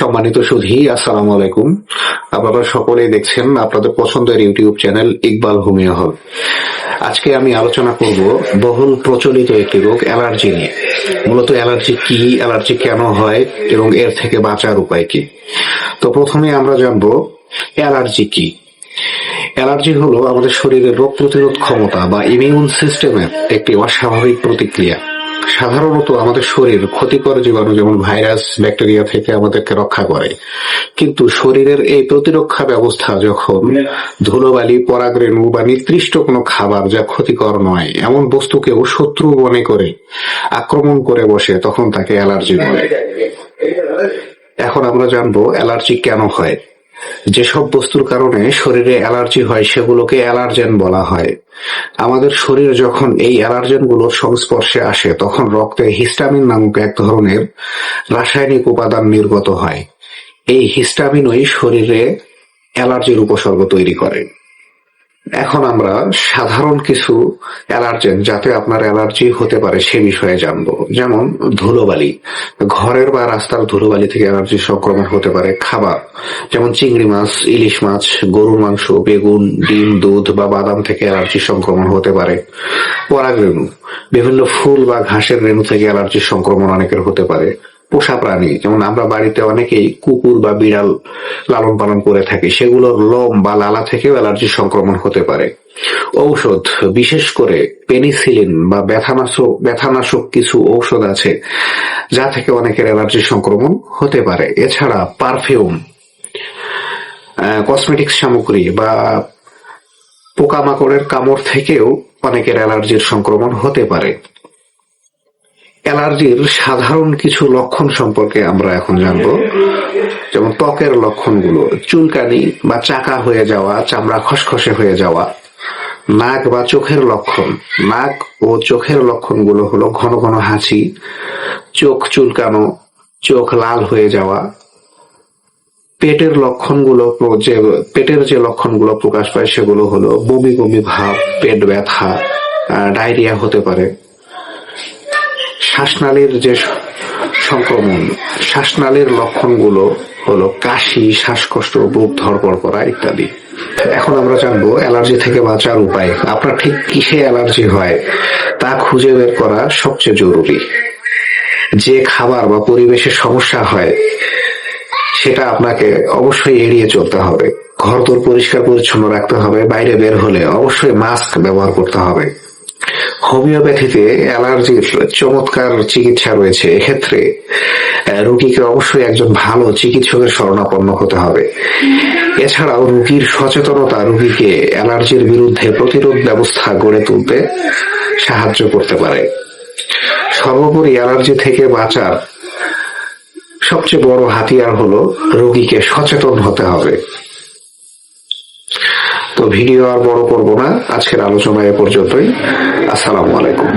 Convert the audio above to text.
সম্মানিত সুধী, আসসালামু আলাইকুম। আপনারা সকলেই দেখছেন আপনাদের পছন্দের ইউটিউব চ্যানেল ইকবাল হোমিও হল। আজকে আমি আলোচনা করব বহুল প্রচলিত একটি রোগ অ্যালার্জি নিয়ে। মূলত অ্যালার্জি কি, অ্যালার্জি কেন হয় এবং এর থেকে বাঁচার উপায় কি। তো প্রথমে আমরা জানবো অ্যালার্জি কি। অ্যালার্জি হলো আমাদের শরীরের রোগ প্রতিরোধ ক্ষমতা বা ইমিউন সিস্টেমের একটি অস্বাভাবিক প্রতিক্রিয়া। সাধারণত আমাদের শরীর ক্ষতিকর জীবাণু যেমন ভাইরাস, ব্যাকটেরিয়া থেকে আমাদেরকে রক্ষা করে, কিন্তু শরীরের এই প্রতিরক্ষা ব্যবস্থা যখন ধুলোবালি, পরাগরেণু বা নির্দিষ্ট কোনো খাবার যা ক্ষতিকর নয় এমন বস্তুকেও শত্রু মনে করে আক্রমণ করে বসে, তখন তাকে অ্যালার্জি বলে। এখন আমরা জানবো অ্যালার্জি কেন হয়। যেসব বস্তুর কারণে শরীরে অ্যালার্জি হয় সেগুলোকে অ্যালার্জেন বলা হয়। আমাদের শরীর যখন এই অ্যালার্জেনগুলোর সংস্পর্শে আসে তখন রক্তে হিস্টামিন নামক এক ধরনের রাসায়নিক উপাদান নির্গত হয়। এই হিস্টামিনই শরীরে অ্যালার্জির উপসর্গ তৈরি করে। এখন আমরা সাধারণ কিছু অ্যালার্জেন যাতে আপনার অ্যালার্জি হতে পারে সে বিষয়ে জানবো। যেমন ধুলোবালি, ঘরের বা রাস্তার ধুলোবালি থেকে অ্যালার্জির সংক্রমণ হতে পারে। খাবার যেমন চিংড়ি মাছ, ইলিশ মাছ, গরুর মাংস, বেগুন, ডিম, দুধ বা বাদাম থেকে অ্যালার্জির সংক্রমণ হতে পারে। পরাগরেণু, বিভিন্ন ফুল বা ঘাসের রেণু থেকে অ্যালার্জির সংক্রমণ অনেকের হতে পারে। পোষা প্রাণী, যেমন আমরা বাড়িতে অনেকেই কুকুর বা বিড়াল লালন পালন করে থাকি, সেগুলোর লোম বা লালা থেকেও অ্যালার্জির সংক্রমণ হতে পারে। ঔষধ, বিশেষ করে পেনিসিলিন বা ব্যথানাশক কিছু ঔষধ আছে যা থেকে অনেকের অ্যালার্জির সংক্রমণ হতে পারে। এছাড়া পারফিউম, কসমেটিক্স সামগ্রী বা পোকামাকড়ের কামড় থেকেও অনেকের অ্যালার্জির সংক্রমণ হতে পারে। অ্যালার্জির সাধারণ কিছু লক্ষণ সম্পর্কে আমরা এখন জানবো। যেমন ত্বকের লক্ষণগুলো: চুলকানি বা চাকা হয়ে যাওয়া, চামড়া খসখসে হয়ে যাওয়া। নাক বা চোখের লক্ষণ, নাক ও চোখের লক্ষণগুলো হলো ঘন ঘন হাঁচি, চোখ চুলকানো, চোখ লাল হয়ে যাওয়া। পেটের যে লক্ষণগুলো প্রকাশ পায় সেগুলো হলো বমি বমি ভাব, পেট ব্যথা, ডায়রিয়া হতে পারে। শ্বাসনালীর যে সংক্রমণ, শ্বাসনালীর লক্ষণগুলো হলো কাশি, শ্বাসকষ্ট, বুক ধড়ফড় করা ইত্যাদি। এখন আমরা জানবো অ্যালার্জি থেকে বাঁচার উপায়। আপনার ঠিক কিসে অ্যালার্জি হয় তা খুঁজে বের করা সবচেয়ে জরুরি। যে খাবার বা পরিবেশের সমস্যা হয় সেটা আপনাকে অবশ্যই এড়িয়ে চলতে হবে। ঘরদোর পরিষ্কার পরিচ্ছন্ন রাখতে হবে। বাইরে বের হলে অবশ্যই মাস্ক ব্যবহার করতে হবে। হোমিওপ্যাথিতে অ্যালার্জির চমৎকার চিকিৎসা রয়েছে। এক্ষেত্রে রোগীকে অবশ্যই একজন ভালো চিকিৎসকের শরণাপন্ন হতে হবে। এছাড়াও রোগীর সচেতনতা রোগীকে অ্যালার্জির বিরুদ্ধে প্রতিরোধ ব্যবস্থা গড়ে তুলতে সাহায্য করতে পারে। সর্বোপরি অ্যালার্জি থেকে বাঁচার সবচেয়ে বড় হাতিয়ার হলো রোগীকে সচেতন হতে হবে। তো ভিডিও আর বড় করব না, আজকের আলোচনা এ পর্যন্তই। আসসালামু আলাইকুম।